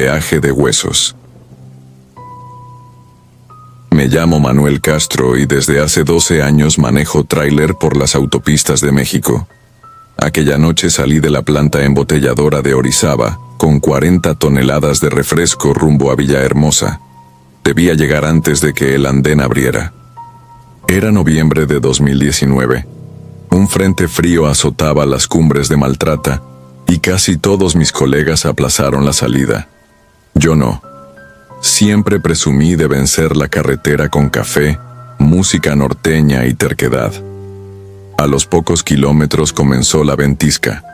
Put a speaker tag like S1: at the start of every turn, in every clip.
S1: peaje de huesos. Me llamo Manuel Castro y desde hace 12 años manejo tráiler por las autopistas de México. Aquella noche salí de la planta embotelladora de Orizaba con 40 toneladas de refresco rumbo a Villahermosa. Debía llegar antes de que el andén abriera. Era noviembre de 2019. Un frente frío azotaba las cumbres de Maltrata y casi todos mis colegas aplazaron la salida. Yo no. Siempre presumí de vencer la carretera con café, música norteña y terquedad. A los pocos kilómetros comenzó la ventisca.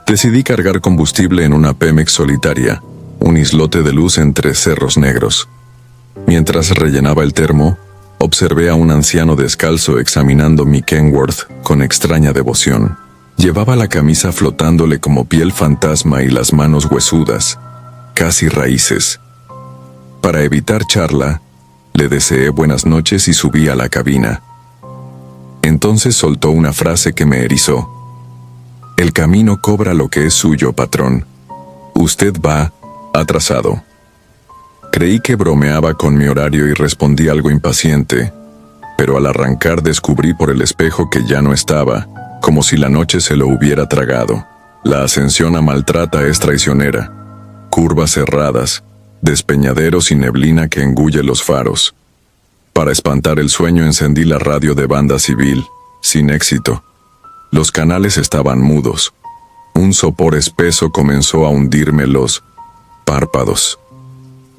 S1: Decidí cargar combustible en una Pemex solitaria, un islote de luz entre cerros negros. Mientras rellenaba el termo, observé a un anciano descalzo examinando mi Kenworth con extraña devoción. Llevaba la camisa flotándole como piel fantasma y las manos huesudas, casi raíces. Para evitar charla, le deseé buenas noches y subí a la cabina. Entonces soltó una frase que me erizó. El camino cobra lo que es suyo, patrón. Usted va atrasado. Creí que bromeaba con mi horario y respondí algo impaciente, pero al arrancar descubrí por el espejo que ya no estaba, como si la noche se lo hubiera tragado. La ascensión a Maltrata es traicionera. Curvas cerradas, despeñaderos y neblina que engulle los faros. Para espantar el sueño encendí la radio de banda civil, sin éxito. Los canales estaban mudos. Un sopor espeso comenzó a hundirme los párpados.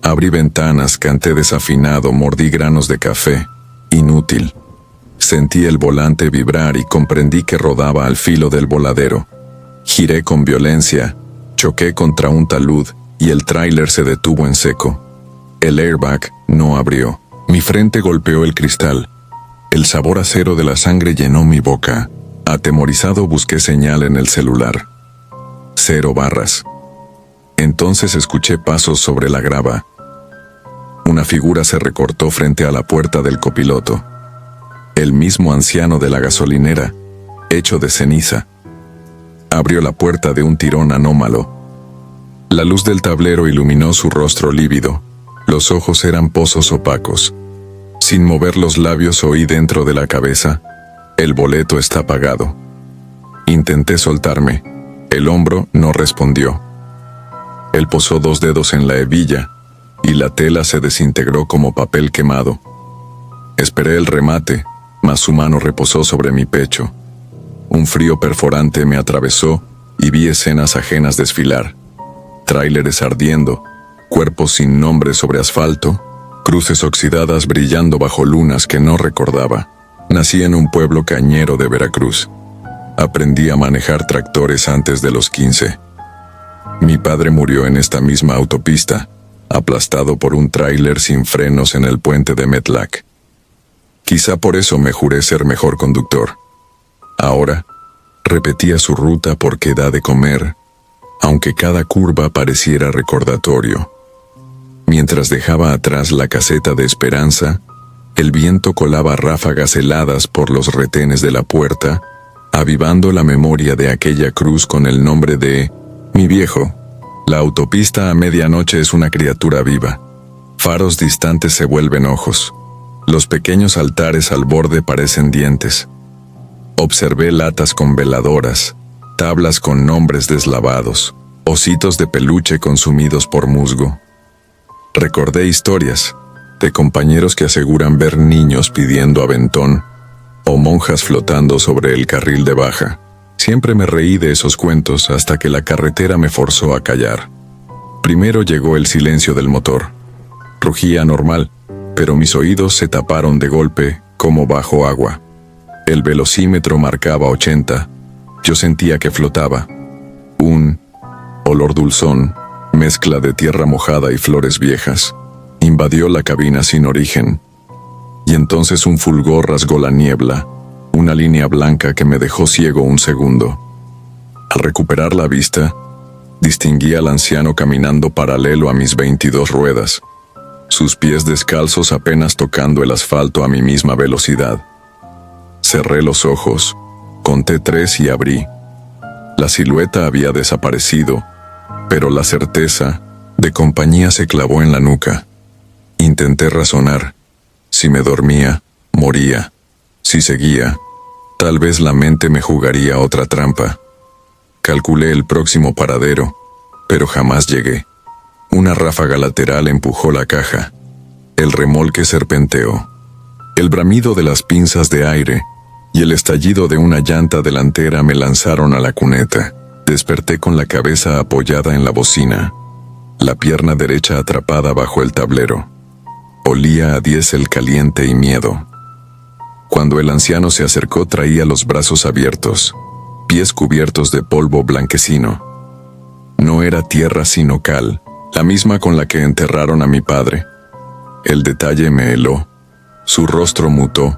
S1: Abrí ventanas, canté desafinado, mordí granos de café. Inútil. Sentí el volante vibrar y comprendí que rodaba al filo del voladero. Giré con violencia, choqué contra un talud y el tráiler se detuvo en seco. El airbag no abrió. Mi frente golpeó el cristal. El sabor acero de la sangre llenó mi boca. Atemorizado busqué señal en el celular. 0 barras. Entonces escuché pasos sobre la grava. Una figura se recortó frente a la puerta del copiloto. El mismo anciano de la gasolinera, hecho de ceniza. Abrió la puerta de un tirón anómalo. La luz del tablero iluminó su rostro lívido. Los ojos eran pozos opacos. Sin mover los labios oí dentro de la cabeza: el boleto está pagado. Intenté soltarme. El hombro no respondió. Él posó 2 dedos en la hebilla y la tela se desintegró como papel quemado. Esperé el remate, mas su mano reposó sobre mi pecho. Un frío perforante me atravesó y vi escenas ajenas desfilar. Tráileres ardiendo, cuerpos sin nombre sobre asfalto, cruces oxidadas brillando bajo lunas que no recordaba. Nací en un pueblo cañero de Veracruz. Aprendí a manejar tractores antes de los 15. Mi padre murió en esta misma autopista, aplastado por un tráiler sin frenos en el puente de Metlac. Quizá por eso me juré ser mejor conductor. Ahora, repetía su ruta porque da de comer, aunque cada curva pareciera recordatorio. Mientras dejaba atrás la caseta de Esperanza, el viento colaba ráfagas heladas por los retenes de la puerta, avivando la memoria de aquella cruz con el nombre de mi viejo. La autopista a medianoche es una criatura viva. Faros distantes se vuelven ojos. Los pequeños altares al borde parecen dientes. Observé latas con veladoras, tablas con nombres deslavados, ositos de peluche consumidos por musgo. Recordé historias de compañeros que aseguran ver niños pidiendo aventón o monjas flotando sobre el carril de baja. Siempre me reí de esos cuentos hasta que la carretera me forzó a callar. Primero llegó el silencio del motor. Rugía normal, pero mis oídos se taparon de golpe como bajo agua. El velocímetro marcaba 80. Yo sentía que flotaba. Un olor dulzón, mezcla de tierra mojada y flores viejas, invadió la cabina sin origen. Y entonces un fulgor rasgó la niebla, una línea blanca que me dejó ciego un segundo. Al recuperar la vista, distinguí al anciano caminando paralelo a mis 22 ruedas, sus pies descalzos apenas tocando el asfalto a mi misma velocidad. Cerré los ojos, conté 3 y abrí. La silueta había desaparecido, pero la certeza de compañía se clavó en la nuca. Intenté razonar. Si me dormía, moría. Si seguía, tal vez la mente me jugaría otra trampa. Calculé el próximo paradero, pero jamás llegué. Una ráfaga lateral empujó la caja. El remolque serpenteó. El bramido de las pinzas de aire y el estallido de una llanta delantera me lanzaron a la cuneta. Desperté con la cabeza apoyada en la bocina, la pierna derecha atrapada bajo el tablero. Olía a diésel caliente y miedo. Cuando el anciano se acercó traía los brazos abiertos, pies cubiertos de polvo blanquecino. No era tierra sino cal, la misma con la que enterraron a mi padre. El detalle me heló. Su rostro mutó.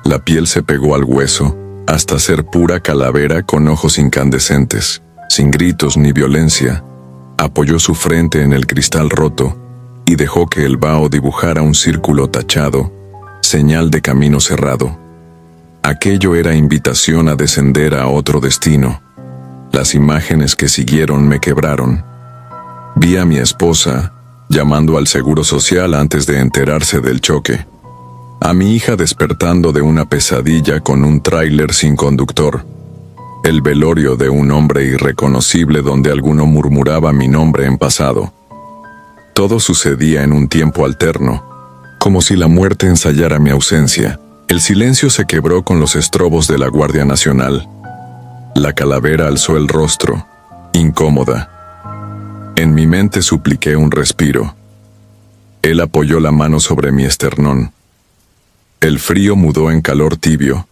S1: La piel se pegó al hueso, hasta ser pura calavera con ojos incandescentes. Sin gritos ni violencia, apoyó su frente en el cristal roto y dejó que el vaho dibujara un círculo tachado, señal de camino cerrado. Aquello era invitación a descender a otro destino. Las imágenes que siguieron me quebraron. Vi a mi esposa llamando al seguro social antes de enterarse del choque. A mi hija despertando de una pesadilla con un tráiler sin conductor. El velorio de un hombre irreconocible donde alguno murmuraba mi nombre en pasado. Todo sucedía en un tiempo alterno, como si la muerte ensayara mi ausencia. El silencio se quebró con los estrobos de la Guardia Nacional. La calavera alzó el rostro, incómoda. En mi mente supliqué un respiro. Él apoyó la mano sobre mi esternón. El frío mudó en calor tibio,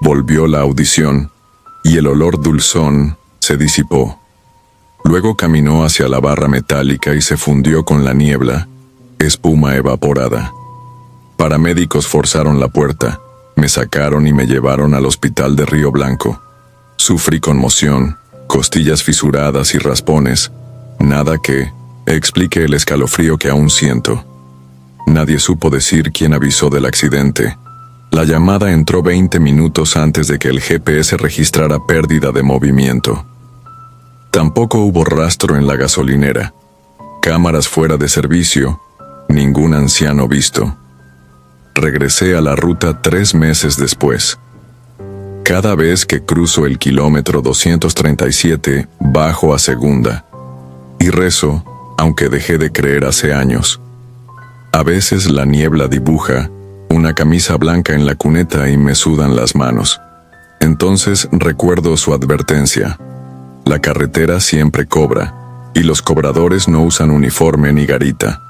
S1: volvió la audición, y el olor dulzón se disipó. Luego caminó hacia la barra metálica y se fundió con la niebla, espuma evaporada. Paramédicos forzaron la puerta, me sacaron y me llevaron al hospital de Río Blanco. Sufrí conmoción, costillas fisuradas y raspones, nada que explique el escalofrío que aún siento. Nadie supo decir quién avisó del accidente. La llamada entró 20 minutos antes de que el GPS registrara pérdida de movimiento. Tampoco hubo rastro en la gasolinera. Cámaras fuera de servicio, ningún anciano visto. Regresé a la ruta 3 meses después. Cada vez que cruzo el kilómetro 237, bajo a segunda. Y rezo, aunque dejé de creer hace años. A veces la niebla dibuja una camisa blanca en la cuneta y me sudan las manos. Entonces recuerdo su advertencia. La carretera siempre cobra, y los cobradores no usan uniforme ni garita.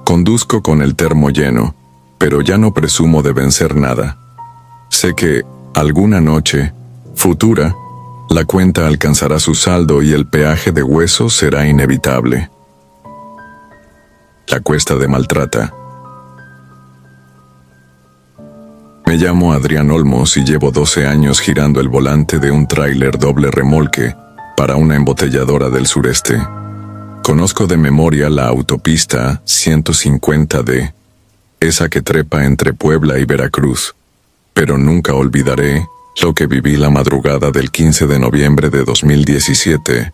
S1: Conduzco con el termo lleno, pero ya no presumo de vencer nada. Sé que, alguna noche, futura, la cuenta alcanzará su saldo y el peaje de hueso será inevitable. La cuesta de Maltrata. Me llamo Adrián Olmos y llevo 12 años girando el volante de un tráiler doble remolque para una embotelladora del sureste. Conozco de memoria la autopista 150D, esa que trepa entre Puebla y Veracruz, pero nunca olvidaré lo que viví la madrugada del 15 de noviembre de 2017,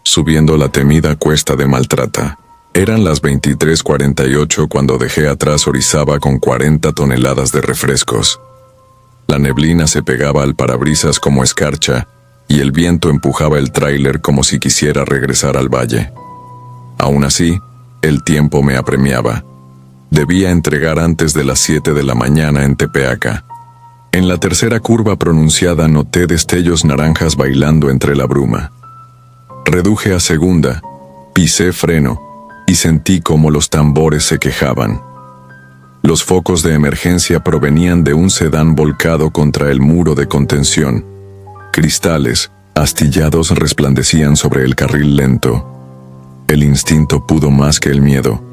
S1: subiendo la temida cuesta de Maltrata. Eran las 23:48 cuando dejé atrás Orizaba con 40 toneladas de refrescos. La neblina se pegaba al parabrisas como escarcha y el viento empujaba el tráiler como si quisiera regresar al valle. Aún así, el tiempo me apremiaba. Debía entregar antes de las 7 de la mañana en Tepeaca. En la tercera curva pronunciada noté destellos naranjas bailando entre la bruma. Reduje a segunda, pisé freno y sentí como los tambores se quejaban. Los focos de emergencia provenían de un sedán volcado contra el muro de contención. Cristales, astillados, resplandecían sobre el carril lento. El instinto pudo más que el miedo.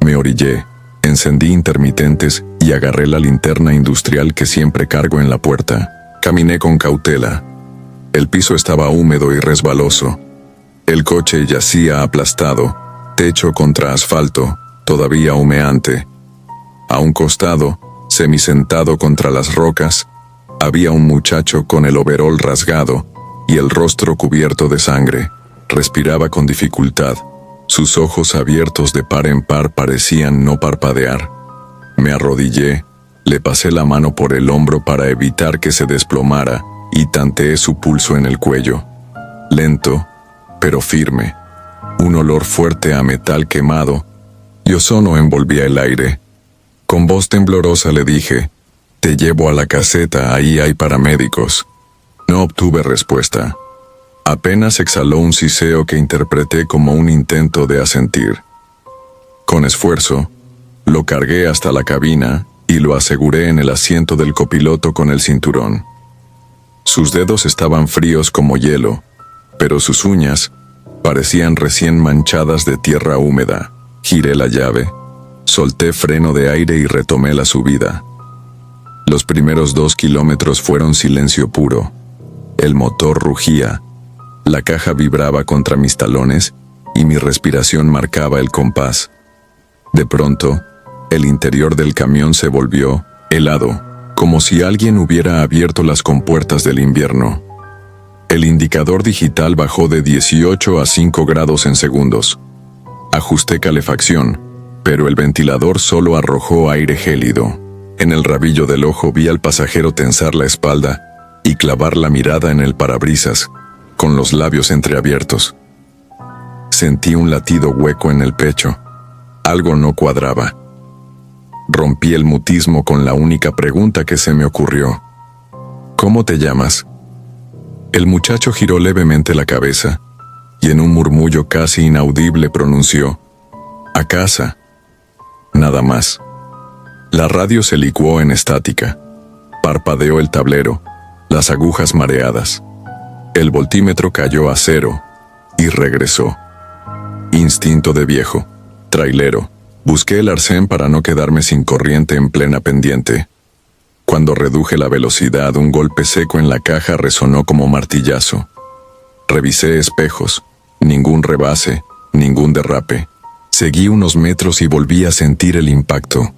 S1: Me orillé, encendí intermitentes y agarré la linterna industrial que siempre cargo en la puerta. Caminé con cautela. El piso estaba húmedo y resbaloso. El coche yacía aplastado, techo contra asfalto, todavía humeante. A un costado, semisentado contra las rocas, había un muchacho con el overol rasgado y el rostro cubierto de sangre. Respiraba con dificultad. Sus ojos abiertos de par en par parecían no parpadear. Me arrodillé, le pasé la mano por el hombro para evitar que se desplomara y tanteé su pulso en el cuello. Lento, pero firme. Un olor fuerte a metal quemado y ozono envolvía el aire. Con voz temblorosa le dije: «Te llevo a la caseta, ahí hay paramédicos». No obtuve respuesta. Apenas exhaló un siseo que interpreté como un intento de asentir. Con esfuerzo, lo cargué hasta la cabina y lo aseguré en el asiento del copiloto con el cinturón. Sus dedos estaban fríos como hielo, pero sus uñas parecían recién manchadas de tierra húmeda. Giré la llave, solté freno de aire y retomé la subida. Los primeros 2 kilómetros fueron silencio puro. El motor rugía, la caja vibraba contra mis talones y mi respiración marcaba el compás. De pronto, el interior del camión se volvió helado, como si alguien hubiera abierto las compuertas del invierno. El indicador digital bajó de 18 a 5 grados en segundos. Ajusté calefacción, pero el ventilador solo arrojó aire gélido. En el rabillo del ojo vi al pasajero tensar la espalda y clavar la mirada en el parabrisas, con los labios entreabiertos. Sentí un latido hueco en el pecho. Algo no cuadraba. Rompí el mutismo con la única pregunta que se me ocurrió: «¿Cómo te llamas?». El muchacho giró levemente la cabeza y en un murmullo casi inaudible pronunció: «A casa». Nada más. La radio se licuó en estática. Parpadeó el tablero, las agujas mareadas. El voltímetro cayó a 0 y regresó. Instinto de viejo, trailero. Busqué el arcén para no quedarme sin corriente en plena pendiente. Cuando reduje la velocidad, un golpe seco en la caja resonó como martillazo. Revisé espejos, ningún rebase, ningún derrape. Seguí unos metros y volví a sentir el impacto,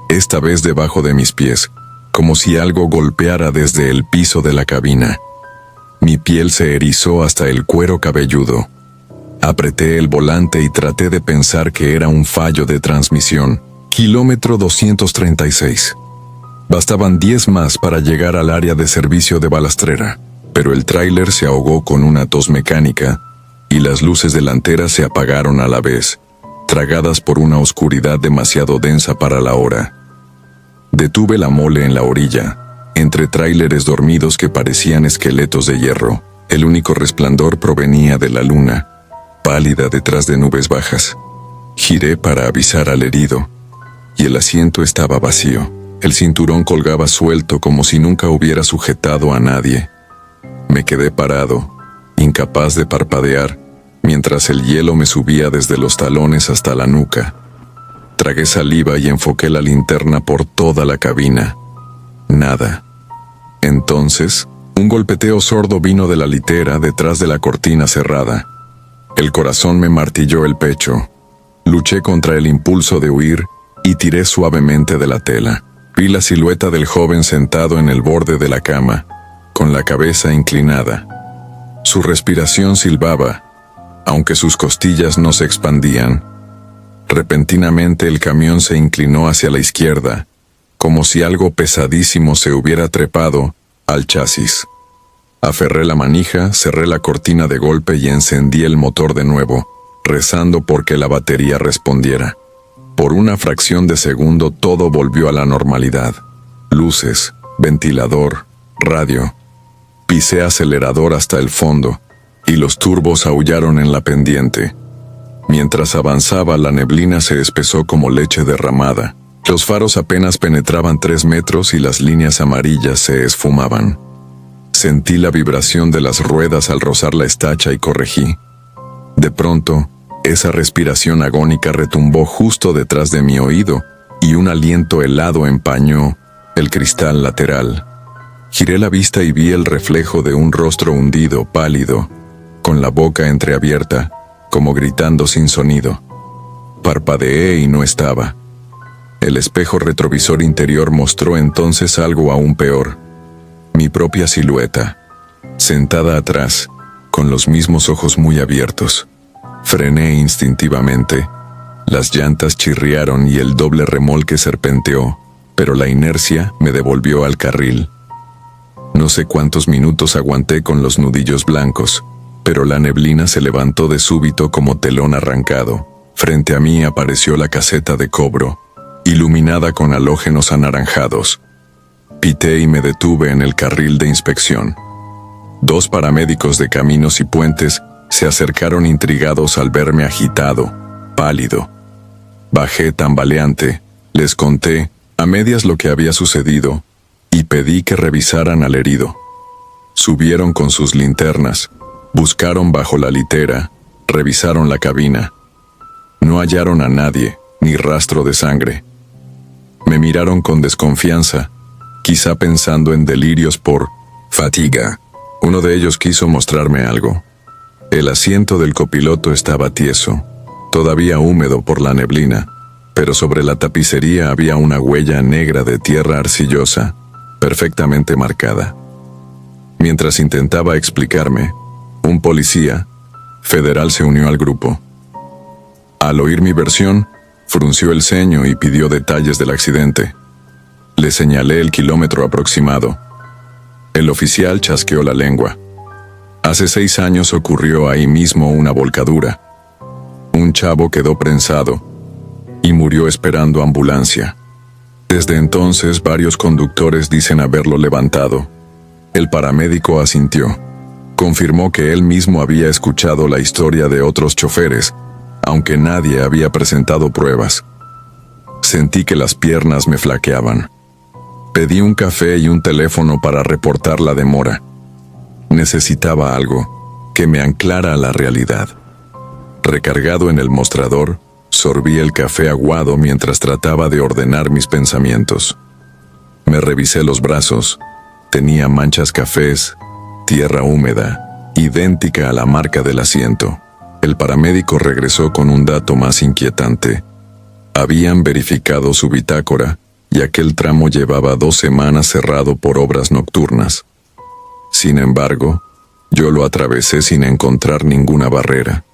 S1: esta vez debajo de mis pies, como si algo golpeara desde el piso de la cabina. Mi piel se erizó hasta el cuero cabelludo. Apreté el volante y traté de pensar que era un fallo de transmisión. Kilómetro 236. Bastaban 10 más para llegar al área de servicio de balastrera, pero el tráiler se ahogó con una tos mecánica y las luces delanteras se apagaron a la vez, tragadas por una oscuridad demasiado densa para la hora. Detuve la mole en la orilla, entre tráileres dormidos que parecían esqueletos de hierro. El único resplandor provenía de la luna, pálida detrás de nubes bajas. Giré para avisar al herido, y el asiento estaba vacío. El cinturón colgaba suelto como si nunca hubiera sujetado a nadie. Me quedé parado, incapaz de parpadear, mientras el hielo me subía desde los talones hasta la nuca. Tragué saliva y enfoqué la linterna por toda la cabina. Nada. Entonces, un golpeteo sordo vino de la litera detrás de la cortina cerrada. El corazón me martilló el pecho. Luché contra el impulso de huir y tiré suavemente de la tela. Vi la silueta del joven sentado en el borde de la cama, con la cabeza inclinada. Su respiración silbaba, aunque sus costillas no se expandían. Repentinamente el camión se inclinó hacia la izquierda, como si algo pesadísimo se hubiera trepado al chasis. Aferré la manija, cerré la cortina de golpe y encendí el motor de nuevo, rezando porque la batería respondiera. Por una fracción de segundo todo volvió a la normalidad. Luces, ventilador, radio. Pisé acelerador hasta el fondo, y los turbos aullaron en la pendiente. Mientras avanzaba, la neblina se espesó como leche derramada. Los faros apenas penetraban 3 metros y las líneas amarillas se esfumaban. Sentí la vibración de las ruedas al rozar la estacha y corregí. De pronto, esa respiración agónica retumbó justo detrás de mi oído y un aliento helado empañó el cristal lateral. Giré la vista y vi el reflejo de un rostro hundido, pálido, con la boca entreabierta, como gritando sin sonido. Parpadeé y no estaba. El espejo retrovisor interior mostró entonces algo aún peor. Mi propia silueta, sentada atrás, con los mismos ojos muy abiertos. Frené instintivamente. Las llantas chirriaron y el doble remolque serpenteó, pero la inercia me devolvió al carril. No sé cuántos minutos aguanté con los nudillos blancos, pero la neblina se levantó de súbito como telón arrancado. Frente a mí apareció la caseta de cobro, iluminada con halógenos anaranjados. Pité y me detuve en el carril de inspección. 2 paramédicos de Caminos y Puentes se acercaron intrigados al verme agitado, pálido. Bajé tambaleante, les conté a medias lo que había sucedido y pedí que revisaran al herido. Subieron con sus linternas, buscaron bajo la litera, revisaron la cabina. No hallaron a nadie, ni rastro de sangre. Me miraron con desconfianza, quizá pensando en delirios por fatiga. Uno de ellos quiso mostrarme algo. El asiento del copiloto estaba tieso, todavía húmedo por la neblina, pero sobre la tapicería había una huella negra de tierra arcillosa, perfectamente marcada. Mientras intentaba explicarme, un policía federal se unió al grupo. Al oír mi versión, frunció el ceño y pidió detalles del accidente. Le señalé el kilómetro aproximado. El oficial chasqueó la lengua. Hace 6 años ocurrió ahí mismo una volcadura. Un chavo quedó prensado y murió esperando ambulancia. Desde entonces varios conductores dicen haberlo levantado. El paramédico asintió. Confirmó que él mismo había escuchado la historia de otros choferes, aunque nadie había presentado pruebas. Sentí que las piernas me flaqueaban. Pedí un café y un teléfono para reportar la demora. Necesitaba algo que me anclara a la realidad. Recargado en el mostrador, sorbí el café aguado mientras trataba de ordenar mis pensamientos. Me revisé los brazos. Tenía manchas cafés, tierra húmeda, idéntica a la marca del asiento. El paramédico regresó con un dato más inquietante. Habían verificado su bitácora y aquel tramo llevaba 2 semanas cerrado por obras nocturnas. Sin embargo, yo lo atravesé sin encontrar ninguna barrera.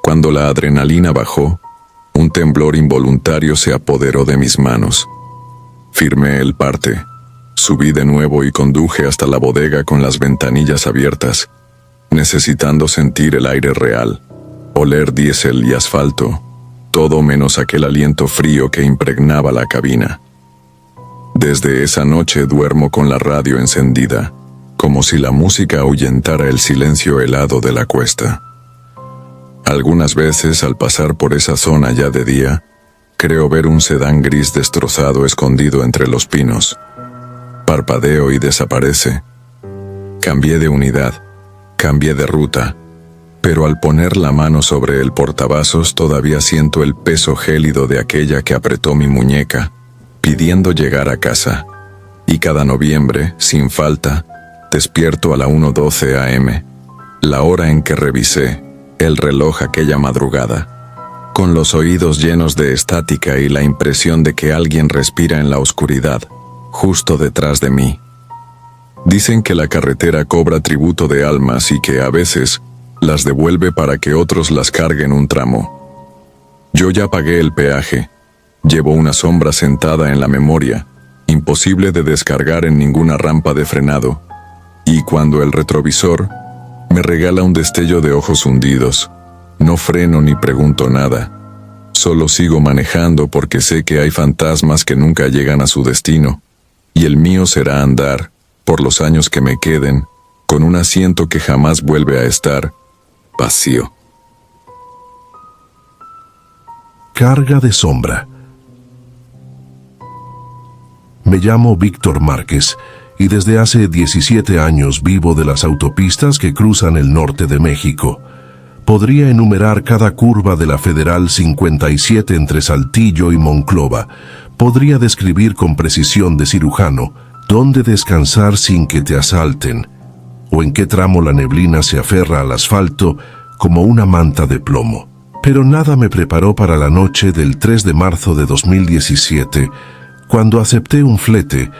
S1: Cuando la adrenalina bajó, un temblor involuntario se apoderó de mis manos. Firmé el parte, subí de nuevo y conduje hasta la bodega con las ventanillas abiertas, necesitando sentir el aire real, oler diésel y asfalto, todo menos aquel aliento frío que impregnaba la cabina. Desde esa noche duermo con la radio encendida, como si la música ahuyentara el silencio helado de la cuesta. Algunas veces, al pasar por esa zona ya de día, creo ver un sedán gris destrozado escondido entre los pinos. Parpadeo y desaparece. Cambié de unidad, cambié de ruta, pero al poner la mano sobre el portavasos todavía siento el peso gélido de aquella que apretó mi muñeca, pidiendo llegar a casa. Y cada noviembre, sin falta, despierto a la 1:12 a.m., la hora en que revisé el reloj aquella madrugada, con los oídos llenos de estática y la impresión de que alguien respira en la oscuridad, justo detrás de mí. Dicen que la carretera cobra tributo de almas y que a veces las devuelve para que otros las carguen un tramo. Yo ya pagué el peaje, llevo una sombra sentada en la memoria, imposible de descargar en ninguna rampa de frenado, y cuando el retrovisor me regala un destello de ojos hundidos, no freno ni pregunto nada, solo sigo manejando porque sé que hay fantasmas que nunca llegan a su destino, y el mío será andar, por los años que me queden, con un asiento que jamás vuelve a estar vacío.
S2: Carga de sombra. Me llamo Víctor Márquez y desde hace 17 años vivo de las autopistas que cruzan el norte de México. Podría enumerar cada curva de la Federal 57 entre Saltillo y Monclova. Podría describir con precisión de cirujano dónde descansar sin que te asalten, o en qué tramo la neblina se aferra al asfalto como una manta de plomo. Pero nada me preparó para la noche del 3 de marzo de 2017, cuando acepté un flete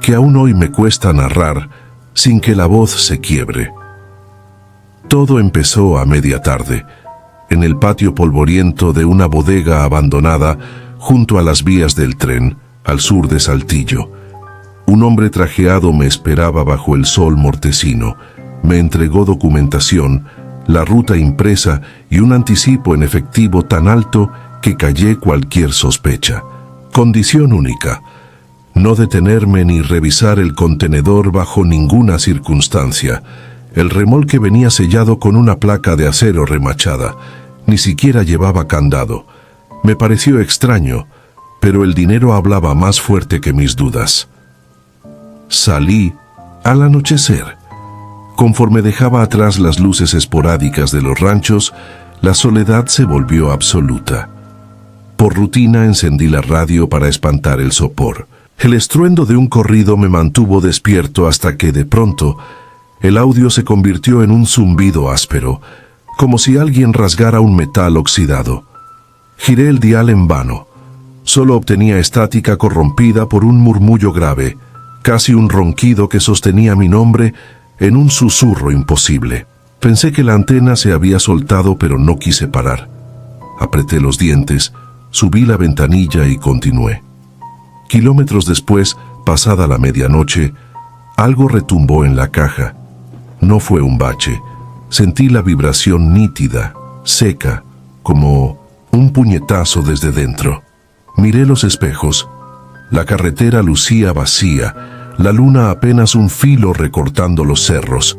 S2: que aún hoy me cuesta narrar sin que la voz se quiebre. Todo empezó a media tarde. en el patio polvoriento de una bodega abandonada junto a las vías del tren, al sur de Saltillo. Un hombre trajeado me esperaba bajo el sol mortecino. Me entregó documentación, la ruta impresa y un anticipo en efectivo tan alto que callé cualquier sospecha. Condición única: no detenerme ni revisar el contenedor bajo ninguna circunstancia. El remolque venía sellado con una placa de acero remachada. Ni siquiera llevaba candado. Me pareció extraño, pero el dinero hablaba más fuerte que mis dudas. Salí al anochecer. Conforme dejaba atrás las luces esporádicas de los ranchos, la soledad se volvió absoluta. Por rutina encendí la radio para espantar el sopor. El estruendo de un corrido me mantuvo despierto hasta que, de pronto, el audio se convirtió en un zumbido áspero, como si alguien rasgara un metal oxidado. Giré el dial en vano. Solo obtenía estática corrompida por un murmullo grave, casi un ronquido que sostenía mi nombre en un susurro imposible. Pensé que la antena se había soltado, pero no quise parar. Apreté los dientes, subí la ventanilla y continué. Kilómetros después, pasada la medianoche, algo retumbó en la caja. No fue un bache. Sentí la vibración nítida, seca, como un puñetazo desde dentro. Miré los espejos. La carretera lucía vacía, la luna apenas un filo recortando los cerros.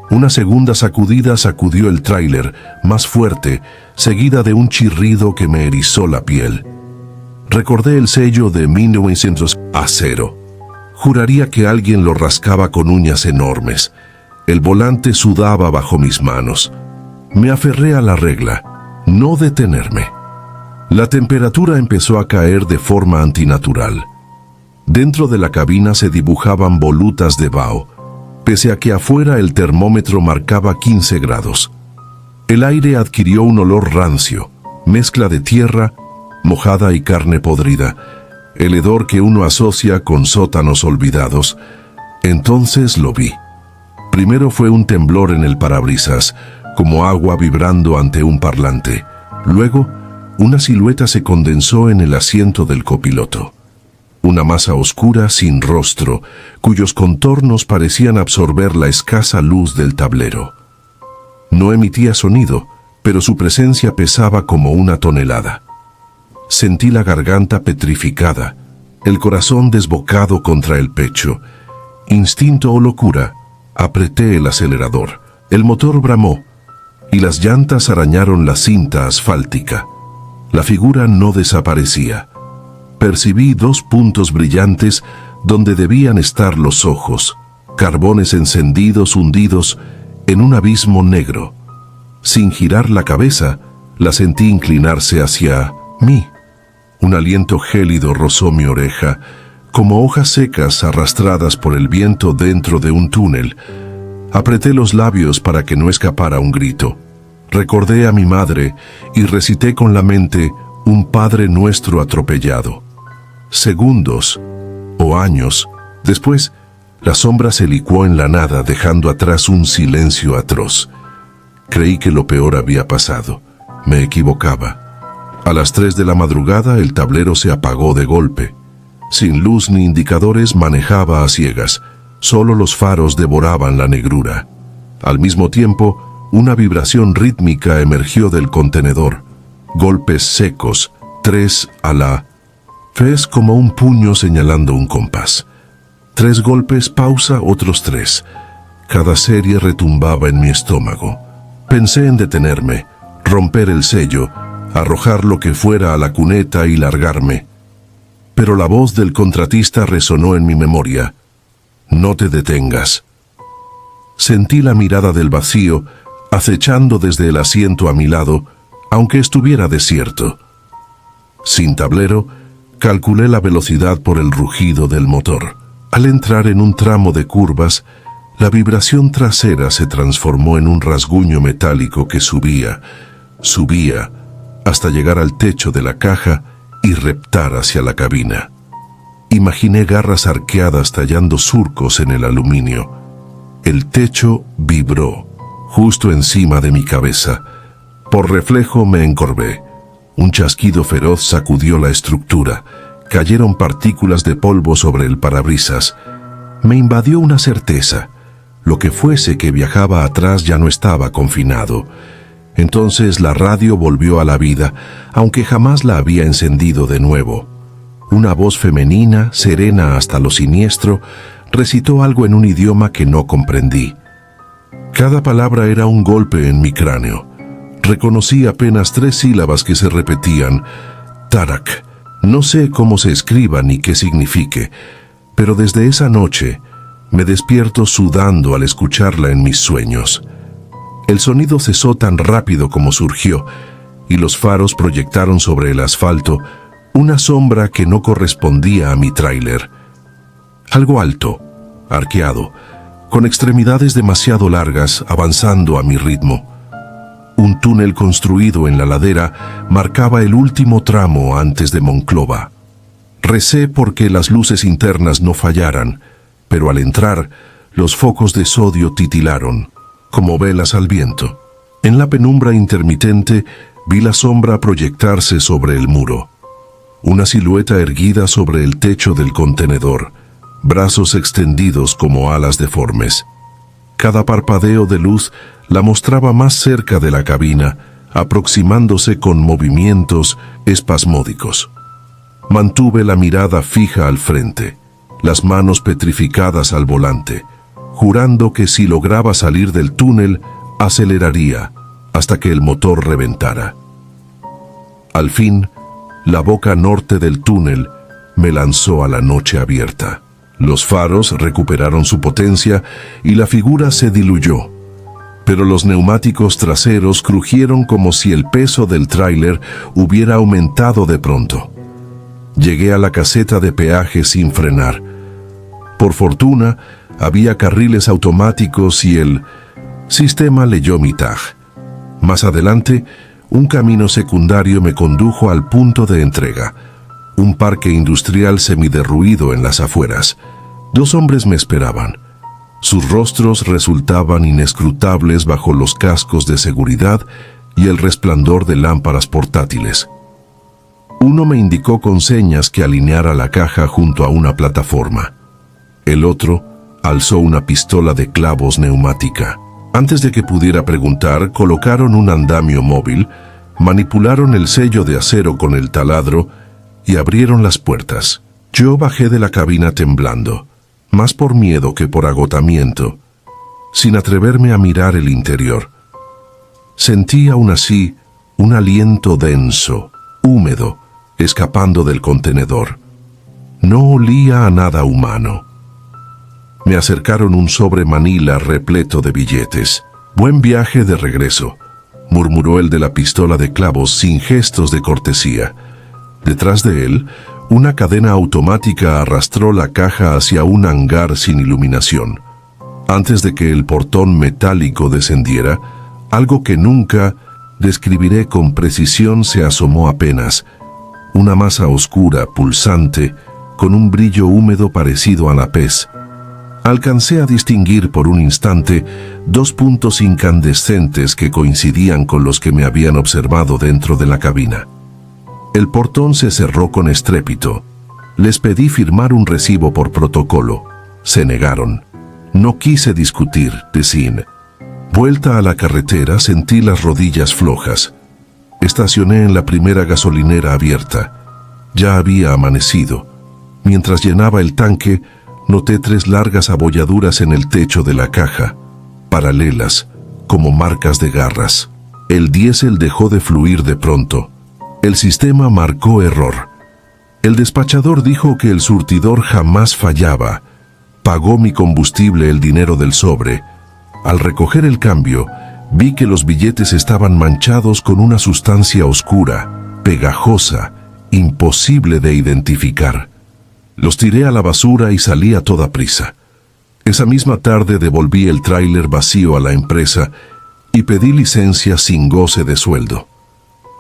S2: Una segunda sacudida sacudió el tráiler, más fuerte, seguida de un chirrido que me erizó la piel. Recordé el sello de 1900 acero. Juraría que alguien lo rascaba con uñas enormes. El volante sudaba bajo mis manos. Me aferré a la regla: no detenerme. La temperatura empezó a caer de forma antinatural. Dentro de la cabina se dibujaban volutas de vaho, pese a que afuera el termómetro marcaba 15 grados. El aire adquirió un olor rancio, mezcla de tierra, mojada y carne podrida, el hedor que uno asocia con sótanos olvidados. Entonces lo vi. Primero fue un temblor en el parabrisas, como agua vibrando ante un parlante. Luego, una silueta se condensó en el asiento del copiloto. Una masa oscura sin rostro, cuyos contornos parecían absorber la escasa luz del tablero. No emitía sonido, pero su presencia pesaba como una tonelada. Sentí la garganta petrificada, el corazón desbocado contra el pecho. Instinto o locura, apreté el acelerador. El motor bramó y las llantas arañaron la cinta asfáltica. La figura no desaparecía. Percibí 2 puntos brillantes donde debían estar los ojos, carbones encendidos hundidos en un abismo negro. Sin girar la cabeza, la sentí inclinarse hacia mí. Un aliento gélido rozó mi oreja, como hojas secas arrastradas por el viento dentro de un túnel. Apreté los labios para que no escapara un grito. Recordé a mi madre y recité con la mente un Padre Nuestro atropellado. Segundos o años después, la sombra se licuó en la nada, dejando atrás un silencio atroz. Creí que lo peor había pasado. Me equivocaba. A las 3 de la madrugada el tablero se apagó de golpe. Sin luz ni indicadores manejaba a ciegas. Solo los faros devoraban la negrura. Al mismo tiempo, una vibración rítmica emergió del contenedor. Golpes secos, 3 a la vez, como un puño señalando un compás. 3 golpes, pausa, otros 3. Cada serie retumbaba en mi estómago. Pensé en detenerme, romper el sello, arrojar lo que fuera a la cuneta y largarme. Pero la voz del contratista resonó en mi memoria. No te detengas. Sentí la mirada del vacío, acechando desde el asiento a mi lado, aunque estuviera desierto. Sin tablero, calculé la velocidad por el rugido del motor. Al entrar en un tramo de curvas, la vibración trasera se transformó en un rasguño metálico que subía, hasta llegar al techo de la caja y reptar hacia la cabina. Imaginé garras arqueadas tallando surcos en el aluminio. El techo vibró, justo encima de mi cabeza. Por reflejo me encorvé. Un chasquido feroz sacudió la estructura. Cayeron partículas de polvo sobre el parabrisas. Me invadió una certeza. Lo que fuese que viajaba atrás ya no estaba confinado. Entonces la radio volvió a la vida, aunque jamás la había encendido de nuevo. Una voz femenina, serena hasta lo siniestro, recitó algo en un idioma que no comprendí. Cada palabra era un golpe en mi cráneo. Reconocí apenas 3 sílabas que se repetían. Tarak. No sé cómo se escriba ni qué signifique, pero desde esa noche me despierto sudando al escucharla en mis sueños. El sonido cesó tan rápido como surgió, y los faros proyectaron sobre el asfalto una sombra que no correspondía a mi tráiler. Algo alto, arqueado, con extremidades demasiado largas, avanzando a mi ritmo. Un túnel construido en la ladera marcaba el último tramo antes de Monclova. Recé porque las luces internas no fallaran, pero al entrar, los focos de sodio titilaron, como velas al viento. En la penumbra intermitente vi la sombra proyectarse sobre el muro. Una silueta erguida sobre el techo del contenedor, brazos extendidos como alas deformes. Cada parpadeo de luz la mostraba más cerca de la cabina, aproximándose con movimientos espasmódicos. Mantuve la mirada fija al frente, las manos petrificadas al volante, jurando que si lograba salir del túnel, aceleraría hasta que el motor reventara. Al fin, la boca norte del túnel me lanzó a la noche abierta. Los faros recuperaron su potencia y la figura se diluyó, pero los neumáticos traseros crujieron como si el peso del tráiler hubiera aumentado de pronto. Llegué a la caseta de peaje sin frenar. Por fortuna, había carriles automáticos y el sistema leyó mi tag. Más adelante, un camino secundario me condujo al punto de entrega, un parque industrial semiderruido en las afueras. 2 hombres me esperaban. Sus rostros resultaban inescrutables bajo los cascos de seguridad y el resplandor de lámparas portátiles. Uno me indicó con señas que alineara la caja junto a una plataforma. El otro alzó una pistola de clavos neumática. Antes de que pudiera preguntar, colocaron un andamio móvil, manipularon el sello de acero con el taladro y abrieron las puertas. Yo bajé de la cabina temblando, más por miedo que por agotamiento, sin atreverme a mirar el interior. Sentí aún así un aliento denso, húmedo, escapando del contenedor. No olía a nada humano. Me acercaron un sobre Manila repleto de billetes. «Buen viaje de regreso», murmuró el de la pistola de clavos sin gestos de cortesía. Detrás de él, una cadena automática arrastró la caja hacia un hangar sin iluminación. Antes de que el portón metálico descendiera, algo que nunca describiré con precisión se asomó apenas. Una masa oscura, pulsante, con un brillo húmedo parecido a la pez. Alcancé a distinguir por un instante 2 puntos incandescentes que coincidían con los que me habían observado dentro de la cabina. El portón se cerró con estrépito. Les pedí firmar un recibo por protocolo. Se negaron. No quise discutir, decían. Vuelta a la carretera, sentí las rodillas flojas. Estacioné en la primera gasolinera abierta. Ya había amanecido. Mientras llenaba el tanque, noté 3 largas abolladuras en el techo de la caja, paralelas, como marcas de garras. El diésel dejó de fluir de pronto. El sistema marcó error. El despachador dijo que el surtidor jamás fallaba. Pagó mi combustible el dinero del sobre. Al recoger el cambio, vi que los billetes estaban manchados con una sustancia oscura, pegajosa, imposible de identificar. Los tiré a la basura y salí a toda prisa. Esa misma tarde devolví el tráiler vacío a la empresa y pedí licencia sin goce de sueldo.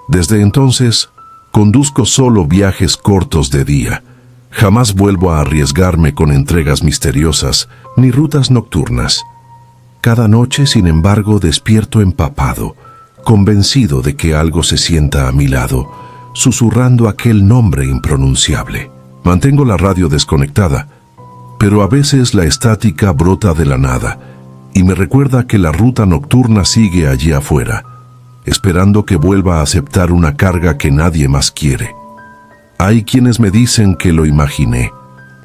S2: Desde entonces, conduzco solo viajes cortos de día. Jamás vuelvo a arriesgarme con entregas misteriosas ni rutas nocturnas. Cada noche, sin embargo, despierto empapado, convencido de que algo se sienta a mi lado, susurrando aquel nombre impronunciable. Mantengo la radio desconectada, pero a veces la estática brota de la nada y me recuerda que la ruta nocturna sigue allí afuera, esperando que vuelva a aceptar una carga que nadie más quiere. Hay quienes me dicen que lo imaginé,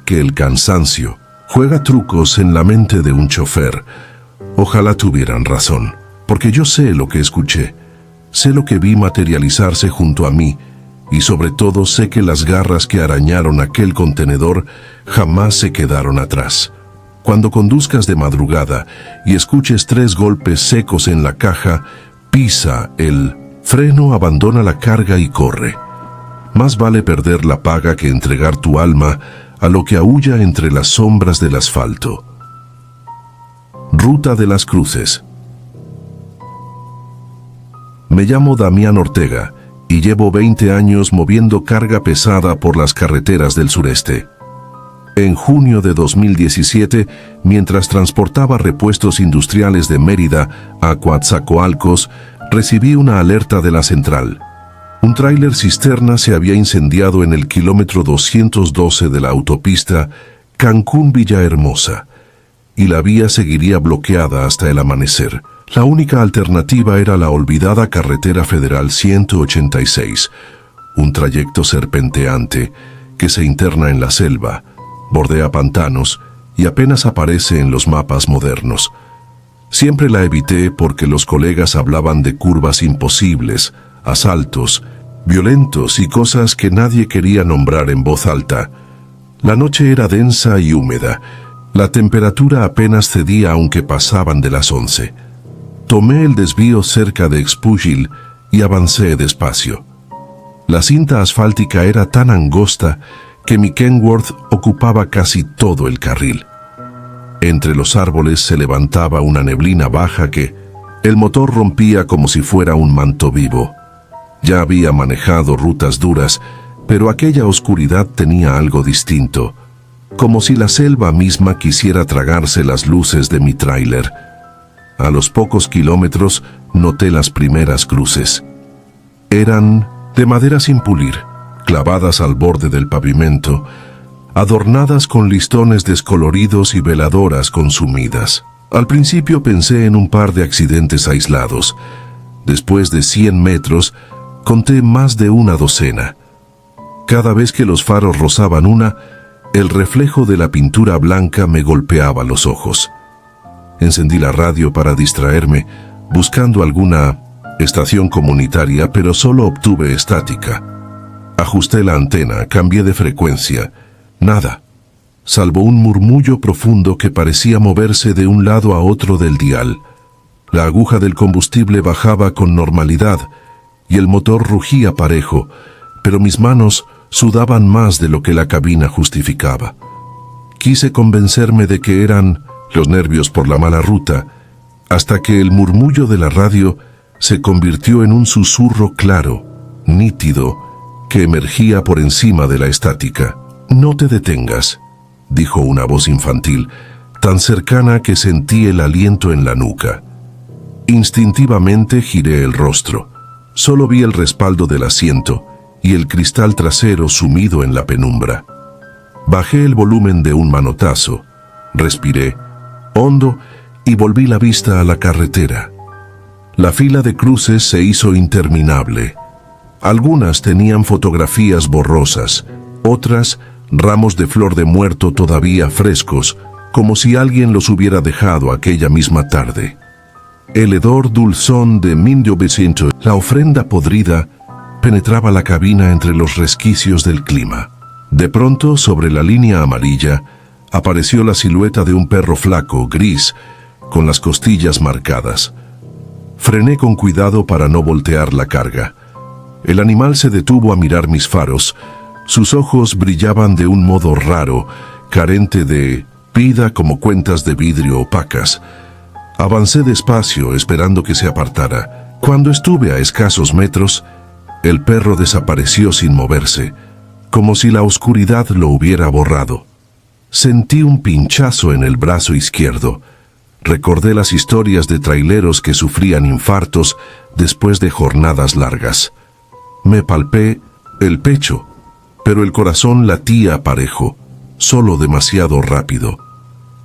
S2: que el cansancio juega trucos en la mente de un chofer. Ojalá tuvieran razón, porque yo sé lo que escuché, sé lo que vi materializarse junto a mí, y sobre todo sé que las garras que arañaron aquel contenedor jamás se quedaron atrás. Cuando conduzcas de madrugada y escuches 3 golpes secos en la caja, pisa el freno, abandona la carga y corre. Más vale perder la paga que entregar tu alma a lo que aúlla entre las sombras del asfalto. Ruta de las Cruces. Me llamo Damián Ortega y llevo 20 años moviendo carga pesada por las carreteras del sureste. En junio de 2017, mientras transportaba repuestos industriales de Mérida a Coatzacoalcos, recibí una alerta de la central. Un tráiler cisterna se había incendiado en el kilómetro 212 de la autopista Cancún-Villahermosa, y la vía seguiría bloqueada hasta el amanecer. La única alternativa era la olvidada carretera federal 186, un trayecto serpenteante que se interna en la selva, bordea pantanos y apenas aparece en los mapas modernos. Siempre la evité porque los colegas hablaban de curvas imposibles, asaltos, violentos y cosas que nadie quería nombrar en voz alta. La noche era densa y húmeda. La temperatura apenas cedía aunque pasaban de las 11. Tomé el desvío cerca de Xpujil y avancé despacio. La cinta asfáltica era tan angosta que mi Kenworth ocupaba casi todo el carril. Entre los árboles se levantaba una neblina baja que el motor rompía como si fuera un manto vivo. Ya había manejado rutas duras, pero aquella oscuridad tenía algo distinto, como si la selva misma quisiera tragarse las luces de mi tráiler. A los pocos kilómetros noté las primeras cruces. Eran de madera sin pulir, clavadas al borde del pavimento, adornadas con listones descoloridos y veladoras consumidas. Al principio pensé en un par de accidentes aislados. Después de 100 metros, conté más de una docena. Cada vez que los faros rozaban una, el reflejo de la pintura blanca me golpeaba los ojos. Encendí la radio para distraerme, buscando alguna estación comunitaria, pero solo obtuve estática. Ajusté la antena, cambié de frecuencia. Nada, salvo un murmullo profundo que parecía moverse de un lado a otro del dial. La aguja del combustible bajaba con normalidad y el motor rugía parejo, pero mis manos sudaban más de lo que la cabina justificaba. Quise convencerme de que eran los nervios por la mala ruta, hasta que el murmullo de la radio se convirtió en un susurro claro, nítido, que emergía por encima de la estática. «No te detengas», dijo una voz infantil, tan cercana que sentí el aliento en la nuca. Instintivamente giré el rostro. Solo vi el respaldo del asiento y el cristal trasero sumido en la penumbra. Bajé el volumen de un manotazo, respiré hondo y volví la vista a la carretera. La fila de cruces se hizo interminable. Algunas tenían fotografías borrosas, otras ramos de flor de muerto todavía frescos, como si alguien los hubiera dejado aquella misma tarde. El hedor dulzón de 1900, la ofrenda podrida, penetraba la cabina entre los resquicios del clima. De pronto, sobre la línea amarilla, apareció la silueta de un perro flaco, gris, con las costillas marcadas. Frené con cuidado para no voltear la carga. El animal se detuvo a mirar mis faros. Sus ojos brillaban de un modo raro, carente de vida, como cuentas de vidrio opacas. Avancé despacio, esperando que se apartara. Cuando estuve a escasos metros, el perro desapareció sin moverse, como si la oscuridad lo hubiera borrado. Sentí un pinchazo en el brazo izquierdo. Recordé las historias de traileros que sufrían infartos después de jornadas largas. Me palpé el pecho, pero el corazón latía parejo, solo demasiado rápido.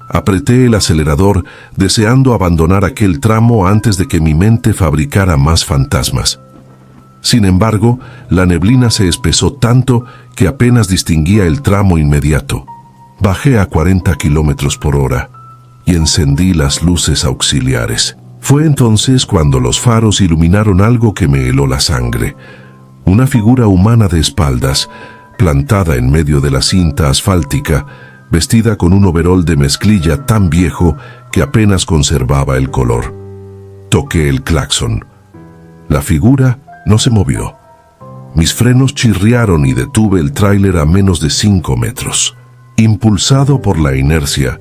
S2: Apreté el acelerador deseando abandonar aquel tramo antes de que mi mente fabricara más fantasmas. Sin embargo, la neblina se espesó tanto que apenas distinguía el tramo inmediato. Bajé a 40 kilómetros por hora y encendí las luces auxiliares. Fue entonces cuando los faros iluminaron algo que me heló la sangre. Una figura humana de espaldas, plantada en medio de la cinta asfáltica, vestida con un overol de mezclilla tan viejo que apenas conservaba el color. Toqué el claxon. La figura no se movió. Mis frenos chirriaron y detuve el tráiler a menos de 5 metros. Impulsado por la inercia,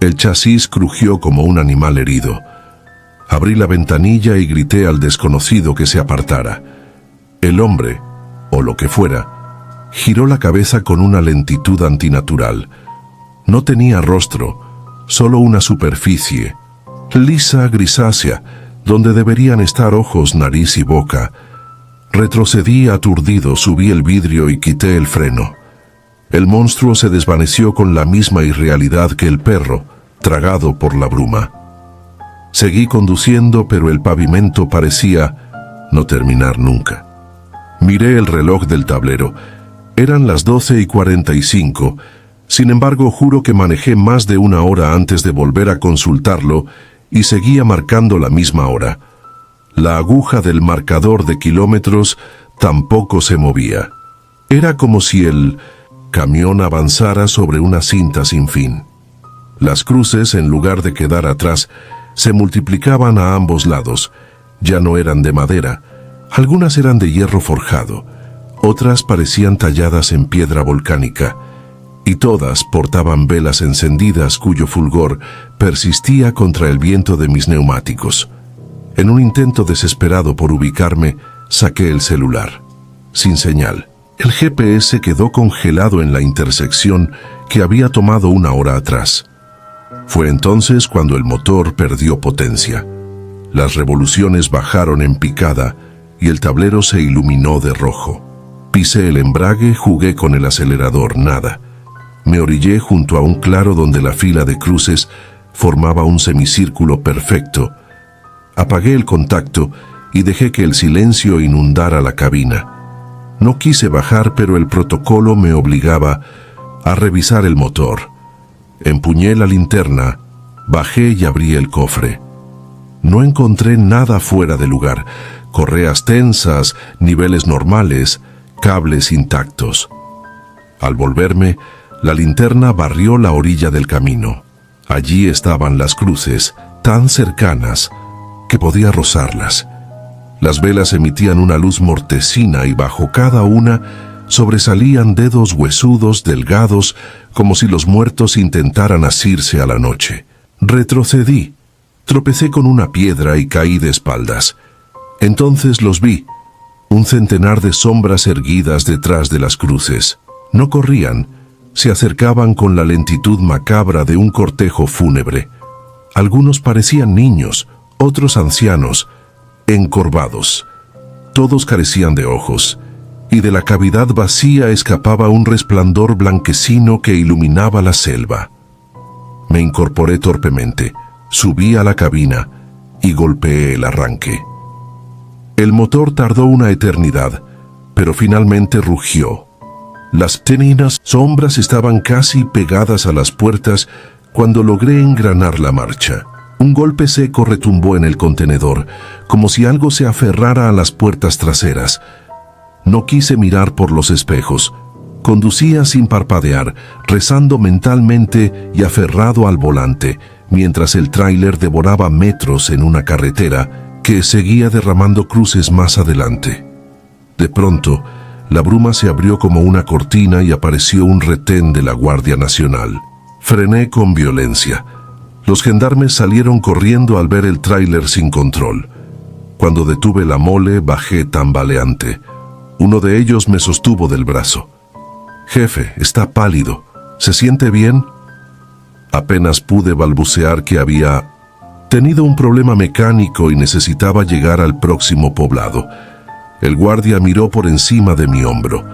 S2: el chasis crujió como un animal herido. Abrí la ventanilla y grité al desconocido que se apartara. El hombre, o lo que fuera, giró la cabeza con una lentitud antinatural. No tenía rostro, solo una superficie, lisa grisácea, donde deberían estar ojos, nariz y boca. Retrocedí aturdido, subí el vidrio y quité el freno. El monstruo se desvaneció con la misma irrealidad que el perro, tragado por la bruma. Seguí conduciendo, pero el pavimento parecía no terminar nunca. Miré el reloj del tablero. Eran las 12:45. Sin embargo, juro que manejé más de 1 hora antes de volver a consultarlo y seguía marcando la misma hora. La aguja del marcador de kilómetros tampoco se movía. Era como si el camión avanzara sobre una cinta sin fin. Las cruces, en lugar de quedar atrás, se multiplicaban a ambos lados. Ya no eran de madera. Algunas eran de hierro forjado. Otras parecían talladas en piedra volcánica. Y todas portaban velas encendidas cuyo fulgor persistía contra el viento de mis neumáticos. En un intento desesperado por ubicarme, saqué el celular. Sin señal. El GPS quedó congelado en la intersección que había tomado 1 hora atrás. Fue entonces cuando el motor perdió potencia. Las revoluciones bajaron en picada y el tablero se iluminó de rojo. Pisé el embrague, jugué con el acelerador, nada. Me orillé junto a un claro donde la fila de cruces formaba un semicírculo perfecto. Apagué el contacto y dejé que el silencio inundara la cabina. No quise bajar, pero el protocolo me obligaba a revisar el motor. Empuñé la linterna, bajé y abrí el cofre. No encontré nada fuera de lugar. Correas tensas, niveles normales, cables intactos. Al volverme, la linterna barrió la orilla del camino. Allí estaban las cruces, tan cercanas que podía rozarlas. Las velas emitían una luz mortecina y bajo cada una sobresalían dedos huesudos, delgados, como si los muertos intentaran asirse a la noche. Retrocedí, tropecé con una piedra y caí de espaldas. Entonces los vi, un centenar de sombras erguidas detrás de las cruces. No corrían, se acercaban con la lentitud macabra de un cortejo fúnebre. Algunos parecían niños, otros ancianos, encorvados. Todos carecían de ojos, y de la cavidad vacía escapaba un resplandor blanquecino que iluminaba la selva. Me incorporé torpemente, subí a la cabina y golpeé el arranque. El motor tardó una eternidad, pero finalmente rugió. Las teninas sombras estaban casi pegadas a las puertas cuando logré engranar la marcha. Un golpe seco retumbó en el contenedor, como si algo se aferrara a las puertas traseras. No quise mirar por los espejos. Conducía sin parpadear, rezando mentalmente y aferrado al volante, mientras el tráiler devoraba metros en una carretera que seguía derramando cruces más adelante. De pronto, la bruma se abrió como una cortina y apareció un retén de la Guardia Nacional. Frené con violencia. Los gendarmes salieron corriendo al ver el tráiler sin control. Cuando detuve la mole, bajé tambaleante. Uno de ellos me sostuvo del brazo. «Jefe, está pálido. ¿Se siente bien?» Apenas pude balbucear que había tenido un problema mecánico y necesitaba llegar al próximo poblado. El guardia miró por encima de mi hombro.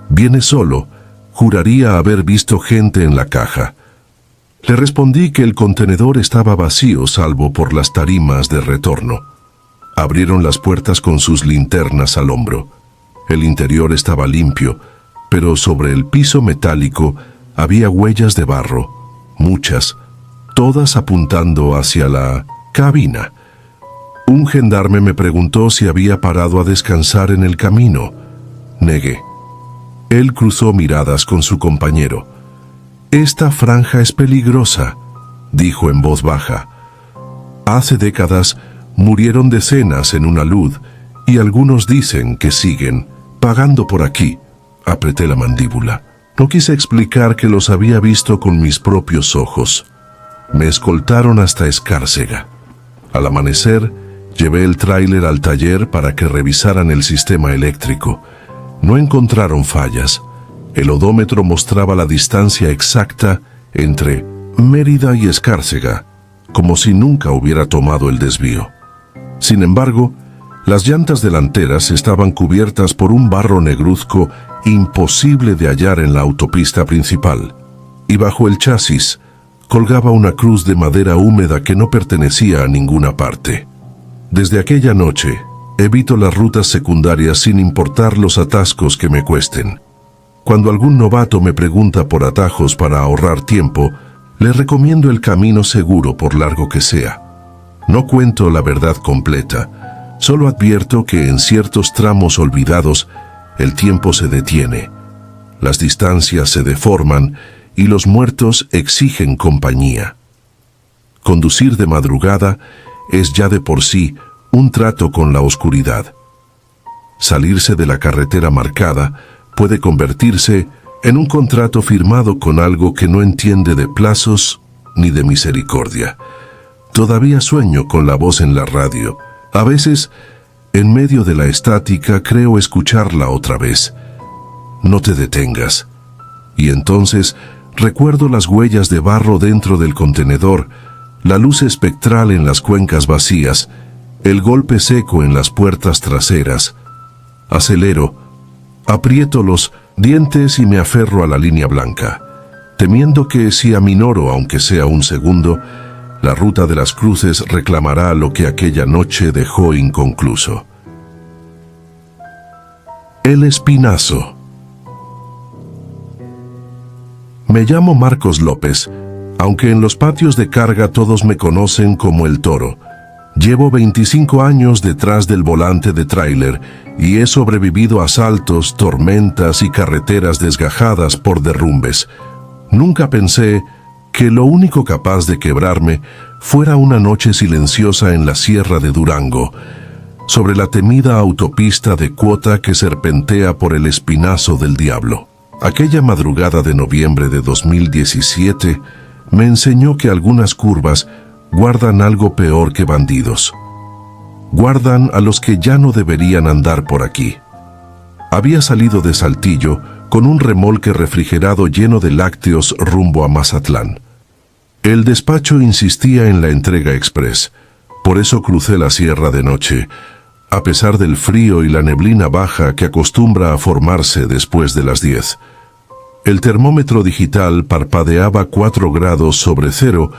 S2: ¿Viene solo? Juraría haber visto gente en la caja. Le respondí que el contenedor estaba vacío salvo por las tarimas de retorno. Abrieron las puertas con sus linternas al hombro. El interior estaba limpio, pero sobre el piso metálico había huellas de barro, muchas, todas apuntando hacia la cabina. Un gendarme me preguntó si había parado a descansar en el camino. Negué. Él cruzó miradas con su compañero. «Esta franja es peligrosa», dijo en voz baja. «Hace décadas murieron decenas en una luz y algunos dicen que siguen pagando por aquí». Apreté la mandíbula. No quise explicar que los había visto con mis propios ojos. Me escoltaron hasta Escárcega. Al amanecer, llevé el tráiler al taller para que revisaran el sistema eléctrico. No encontraron fallas. El odómetro mostraba la distancia exacta entre Mérida y Escárcega, como si nunca hubiera tomado el desvío. Sin embargo, las llantas delanteras estaban cubiertas por un barro negruzco imposible de hallar en la autopista principal, y bajo el chasis colgaba una cruz de madera húmeda que no pertenecía a ninguna parte. Desde aquella noche, evito las rutas secundarias sin importar los atascos que me cuesten. Cuando algún novato me pregunta por atajos para ahorrar tiempo, le recomiendo el camino seguro por largo que sea. No cuento la verdad completa, solo advierto que en ciertos tramos olvidados el tiempo se detiene, las distancias se deforman y los muertos exigen compañía. Conducir de madrugada es ya de por sí un trato con la oscuridad. Salirse de la carretera marcada puede convertirse en un contrato firmado con algo que no entiende de plazos ni de misericordia. Todavía sueño con la voz en la radio. A veces, en medio de la estática, creo escucharla otra vez. No te detengas. Y entonces recuerdo las huellas de barro dentro del contenedor, la luz espectral en las cuencas vacías, el golpe seco en las puertas traseras. Acelero, aprieto los dientes y me aferro a la línea blanca, temiendo que si aminoro aunque sea un segundo, la ruta de las cruces reclamará lo que aquella noche dejó inconcluso. El Espinazo. Me llamo Marcos López, aunque en los patios de carga todos me conocen como el Toro. Llevo 25 años detrás del volante de tráiler y he sobrevivido a asaltos, tormentas y carreteras desgajadas por derrumbes. Nunca pensé que lo único capaz de quebrarme fuera una noche silenciosa en la sierra de Durango, sobre la temida autopista de cuota que serpentea por el Espinazo del Diablo. Aquella madrugada de noviembre de 2017 me enseñó que algunas curvas guardan algo peor que bandidos. Guardan a los que ya no deberían andar por aquí. Había salido de Saltillo con un remolque refrigerado lleno de lácteos rumbo a Mazatlán. El despacho insistía en la entrega express, por eso crucé la sierra de noche, a pesar del frío y la neblina baja que acostumbra a formarse después de las 10. El termómetro digital parpadeaba 4 grados sobre cero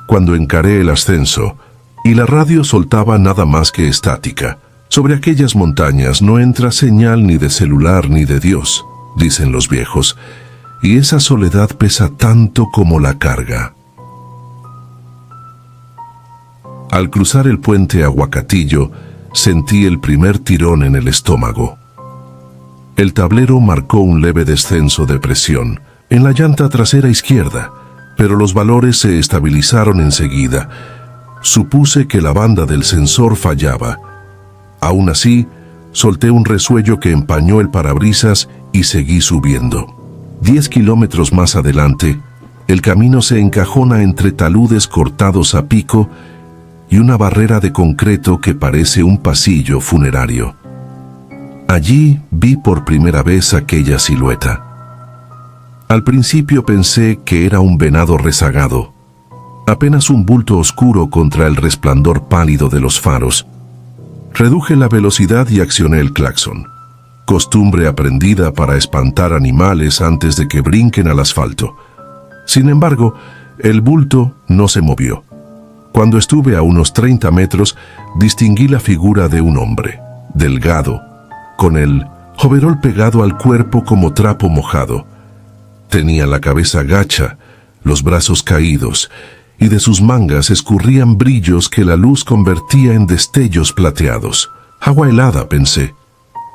S2: cuando encaré el ascenso, y la radio soltaba nada más que estática. Sobre aquellas montañas no entra señal ni de celular ni de Dios, dicen los viejos, y esa soledad pesa tanto como la carga. Al cruzar el puente Aguacatillo, sentí el primer tirón en el estómago. El tablero marcó un leve descenso de presión en la llanta trasera izquierda, pero los valores se estabilizaron enseguida. Supuse que la banda del sensor fallaba. Aún así, solté un resuello que empañó el parabrisas y seguí subiendo. 10 kilómetros más adelante, el camino se encajona entre taludes cortados a pico y una barrera de concreto que parece un pasillo funerario. Allí vi por primera vez aquella silueta. Al principio pensé que era un venado rezagado. apenas un bulto oscuro contra el resplandor pálido de los faros. Reduje la velocidad y accioné el claxon, costumbre aprendida para espantar animales antes de que brinquen al asfalto. Sin embargo, el bulto no se movió. Cuando estuve a unos 30 metros, distinguí la figura de un hombre, delgado, con el overol pegado al cuerpo como trapo mojado. Tenía la cabeza gacha, los brazos caídos, y de sus mangas escurrían brillos que la luz convertía en destellos plateados. Agua helada, pensé.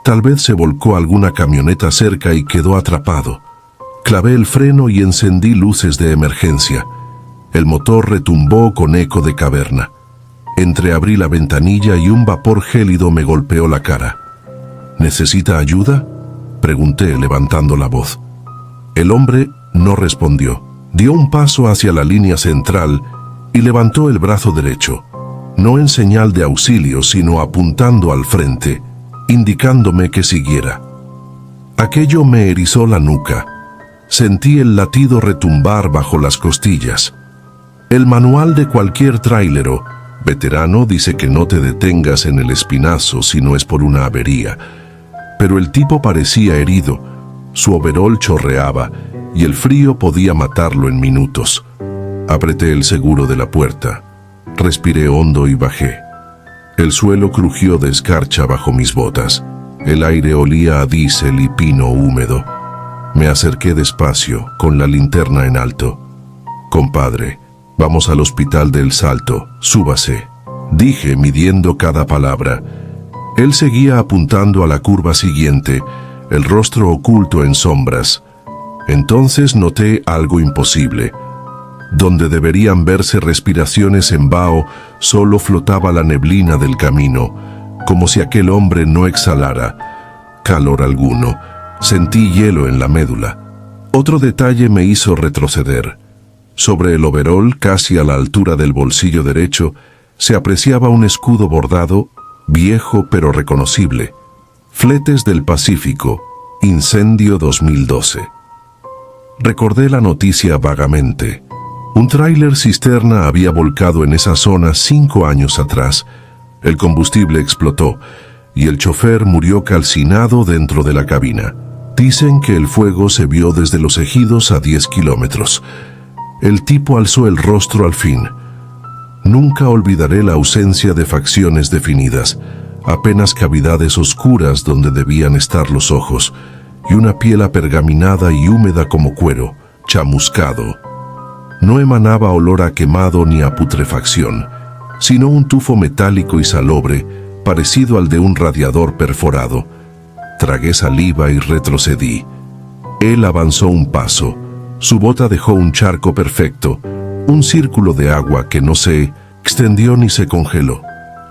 S2: Tal vez se volcó alguna camioneta cerca y quedó atrapado. Clavé el freno y encendí luces de emergencia. El motor retumbó con eco de caverna. Entreabrí la ventanilla y un vapor gélido me golpeó la cara. ¿Necesita ayuda?, pregunté levantando la voz. El hombre no respondió. Dio un paso hacia la línea central y levantó el brazo derecho, no en señal de auxilio, sino apuntando al frente, indicándome que siguiera. Aquello me erizó la nuca. Sentí el latido retumbar bajo las costillas. El manual de cualquier trailero veterano dice que no te detengas en el espinazo si no es por una avería, pero el tipo parecía herido, su overol chorreaba y el frío podía matarlo en minutos. Apreté el seguro de la puerta, respiré hondo y bajé. El suelo crujió de escarcha bajo mis botas. El aire olía a diésel y pino húmedo. Me acerqué despacio, con la linterna en alto. «Compadre, vamos al hospital del Salto, súbase», dije midiendo cada palabra. Él seguía apuntando a la curva siguiente, el rostro oculto en sombras. Entonces noté algo imposible. Donde deberían verse respiraciones en vaho, solo flotaba la neblina del camino, como si aquel hombre no exhalara calor alguno. Sentí hielo en la médula. Otro detalle me hizo retroceder. Sobre el overol, casi a la altura del bolsillo derecho, se apreciaba un escudo bordado, viejo pero reconocible. Fletes del Pacífico, incendio 2012. Recordé la noticia vagamente. Un tráiler cisterna había volcado en esa zona 5 años atrás. El combustible explotó y el chofer murió calcinado dentro de la cabina. Dicen que el fuego se vio desde Los Ejidos a 10 kilómetros. El tipo alzó el rostro al fin. Nunca olvidaré la ausencia de facciones definidas, apenas cavidades oscuras donde debían estar los ojos, y una piel apergaminada y húmeda como cuero, chamuscado. No emanaba olor a quemado ni a putrefacción, sino un tufo metálico y salobre, parecido al de un radiador perforado. Tragué saliva y retrocedí. Él avanzó un paso. Su bota dejó un charco perfecto, un círculo de agua que no se extendió ni se congeló.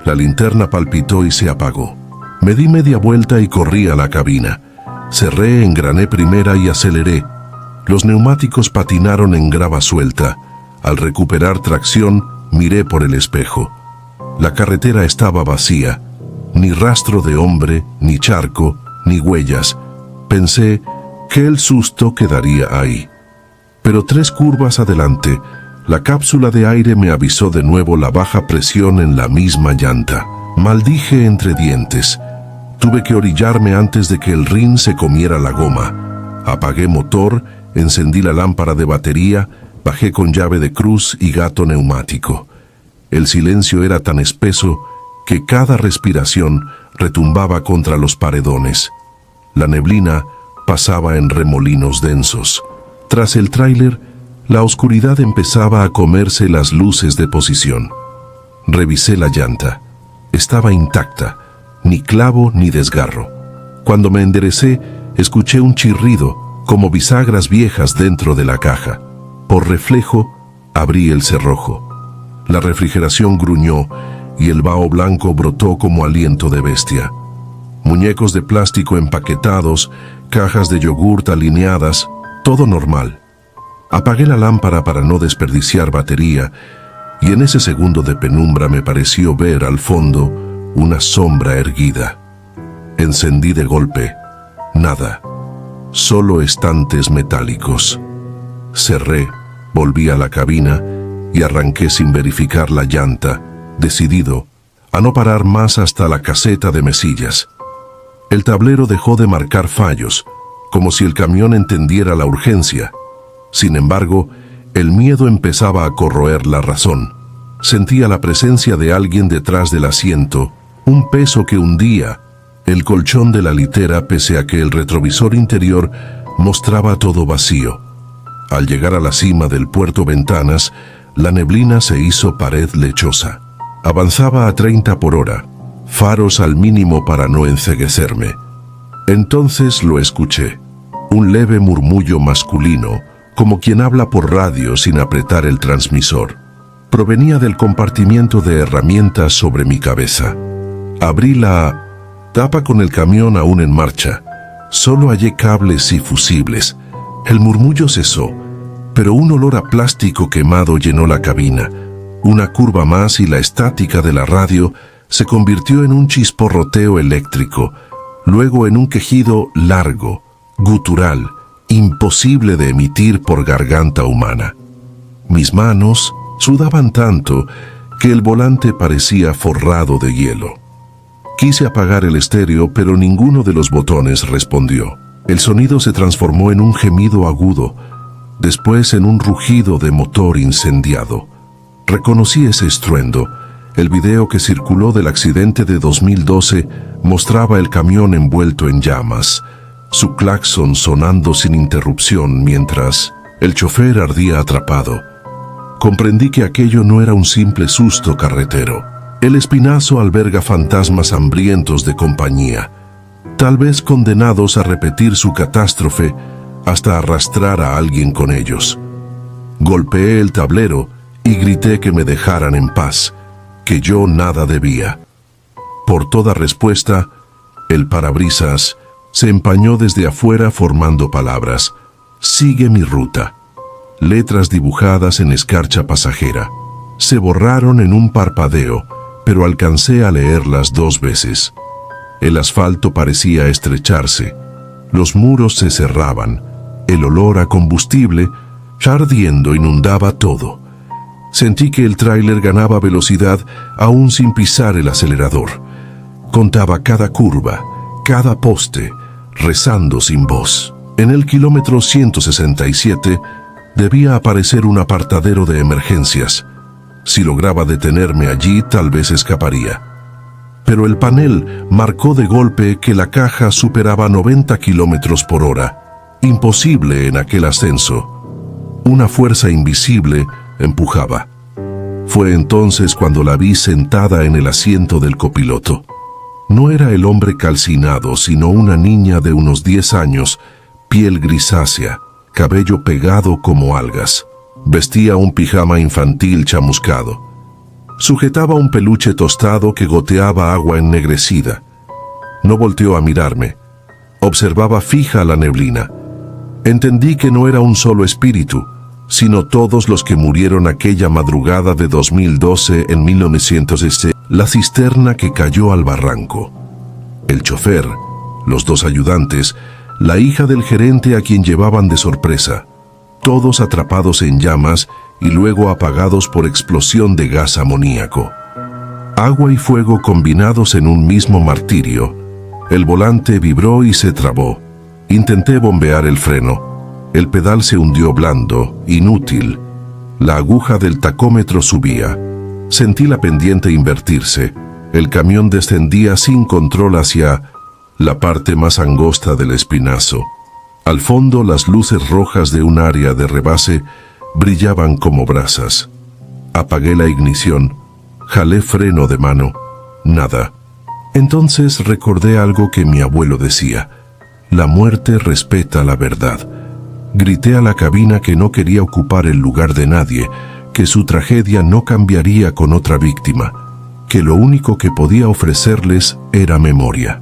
S2: La linterna palpitó y se apagó. Me di media vuelta y corrí a la cabina. Cerré, engrané primera y aceleré. Los neumáticos patinaron en grava suelta. Al recuperar tracción, miré por el espejo. La carretera estaba vacía. Ni rastro de hombre, ni charco, ni huellas. Pensé que el susto quedaría ahí. Pero 3 curvas adelante, la cápsula de aire me avisó de nuevo la baja presión en la misma llanta. Maldije entre dientes. Tuve que orillarme antes de que el rin se comiera la goma. Apagué motor, encendí la lámpara de batería, bajé con llave de cruz y gato neumático. El silencio era tan espeso que cada respiración retumbaba contra los paredones. La neblina pasaba en remolinos densos. Tras el tráiler, la oscuridad empezaba a comerse las luces de posición. Revisé la llanta. Estaba intacta, ni clavo ni desgarro. Cuando me enderecé, escuché un chirrido, como bisagras viejas dentro de la caja. Por reflejo, abrí el cerrojo. La refrigeración gruñó y el vaho blanco brotó como aliento de bestia. Muñecos de plástico empaquetados, cajas de yogurt alineadas, todo normal. Apagué la lámpara para no desperdiciar batería y en ese segundo de penumbra me pareció ver al fondo una sombra erguida. Encendí de golpe. Nada. Solo estantes metálicos. Cerré, volví a la cabina y arranqué sin verificar la llanta, decidido a no parar más hasta la caseta de Mesillas. El tablero dejó de marcar fallos, como si el camión entendiera la urgencia. Sin embargo, el miedo empezaba a corroer la razón. Sentía la presencia de alguien detrás del asiento, un peso que hundía el colchón de la litera pese a que el retrovisor interior mostraba todo vacío. Al llegar a la cima del Puerto Ventanas, la neblina se hizo pared lechosa. Avanzaba a 30 por hora, faros al mínimo para no enceguecerme. Entonces lo escuché, un leve murmullo masculino, como quien habla por radio sin apretar el transmisor. Provenía del compartimiento de herramientas sobre mi cabeza. Abrí la tapa con el camión aún en marcha. Solo hallé cables y fusibles. El murmullo cesó, pero un olor a plástico quemado llenó la cabina. Una curva más y la estática de la radio se convirtió en un chisporroteo eléctrico, luego en un quejido largo, gutural, imposible de emitir por garganta humana. Mis manos sudaban tanto que el volante parecía forrado de hielo. Quise apagar el estéreo, pero ninguno de los botones respondió. El sonido se transformó en un gemido agudo, después en un rugido de motor incendiado. Reconocí ese estruendo. El video que circuló del accidente de 2012 mostraba el camión envuelto en llamas, su claxon sonando sin interrupción mientras el chofer ardía atrapado. Comprendí que aquello no era un simple susto carretero. El Espinazo alberga fantasmas hambrientos de compañía, tal vez condenados a repetir su catástrofe hasta arrastrar a alguien con ellos. Golpeé el tablero y grité que me dejaran en paz, que yo nada debía. Por toda respuesta, el parabrisas se empañó desde afuera formando palabras: sigue mi ruta. Letras dibujadas en escarcha pasajera. Se borraron en un parpadeo, pero alcancé a leerlas 2 veces. El asfalto parecía estrecharse. Los muros se cerraban. El olor a combustible, ardiendo, inundaba todo. Sentí que el tráiler ganaba velocidad aún sin pisar el acelerador. Contaba cada curva, cada poste, rezando sin voz. En el kilómetro 167 debía aparecer un apartadero de emergencias. Si lograba detenerme allí, tal vez escaparía. Pero el panel marcó de golpe que la caja superaba 90 kilómetros por hora. Imposible en aquel ascenso. Una fuerza invisible empujaba. Fue entonces cuando la vi sentada en el asiento del copiloto. No era el hombre calcinado, sino una niña de unos 10 años, piel grisácea, cabello pegado como algas. Vestía un pijama infantil chamuscado. Sujetaba un peluche tostado que goteaba agua ennegrecida. No volteó a mirarme. Observaba fija la neblina. Entendí que no era un solo espíritu, sino todos los que murieron aquella madrugada de 2012 en 1906, la cisterna que cayó al barranco. El chofer, los 2 ayudantes, la hija del gerente a quien llevaban de sorpresa, todos atrapados en llamas y luego apagados por explosión de gas amoníaco. Agua y fuego combinados en un mismo martirio. El volante vibró y se trabó. Intenté bombear el freno. El pedal se hundió blando, inútil. La aguja del tacómetro subía. Sentí la pendiente invertirse. El camión descendía sin control hacia la parte más angosta del Espinazo. Al fondo, las luces rojas de un área de rebase brillaban como brasas. Apagué la ignición. Jalé freno de mano. Nada. Entonces recordé algo que mi abuelo decía: la muerte respeta la verdad. Grité a la cabina que no quería ocupar el lugar de nadie, que su tragedia no cambiaría con otra víctima, que lo único que podía ofrecerles era memoria.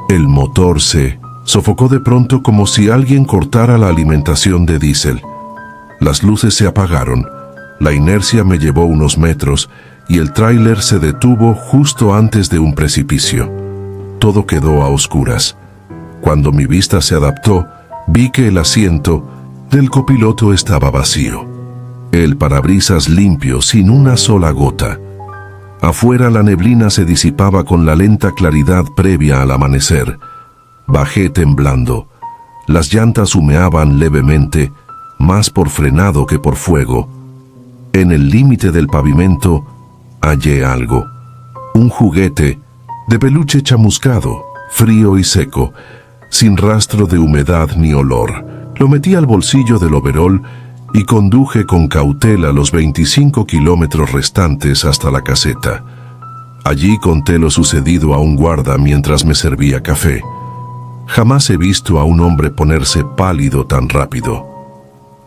S2: El motor se sofocó de pronto como si alguien cortara la alimentación de diésel. Las luces se apagaron, la inercia me llevó unos metros y el tráiler se detuvo justo antes de un precipicio. Todo quedó a oscuras. Cuando mi vista se adaptó, vi que el asiento del copiloto estaba vacío. El parabrisas limpio, sin una sola gota. Afuera la neblina se disipaba con la lenta claridad previa al amanecer. Bajé temblando. Las llantas humeaban levemente, más por frenado que por fuego. En el límite del pavimento hallé algo. Un juguete de peluche chamuscado, frío y seco, sin rastro de humedad ni olor. Lo metí al bolsillo del overol y conduje con cautela los 25 kilómetros restantes hasta la caseta. Allí conté lo sucedido a un guarda mientras me servía café. Jamás he visto a un hombre ponerse pálido tan rápido.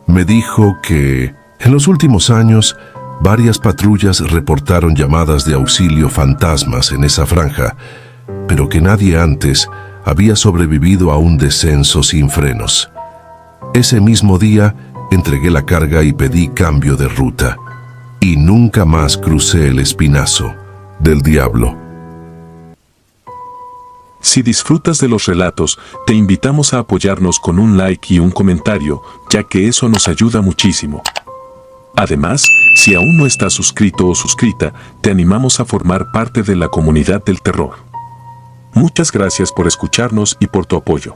S2: Me dijo que, en los últimos años, varias patrullas reportaron llamadas de auxilio fantasmas en esa franja, pero que nadie antes había sobrevivido a un descenso sin frenos. Ese mismo día, entregué la carga y pedí cambio de ruta. Y nunca más crucé el espinazo del diablo.
S3: Si disfrutas de los relatos, te invitamos a apoyarnos con un like y un comentario, ya que eso nos ayuda muchísimo. Además, si aún no estás suscrito o suscrita, te animamos a formar parte de la comunidad del terror. Muchas gracias por escucharnos y por tu apoyo.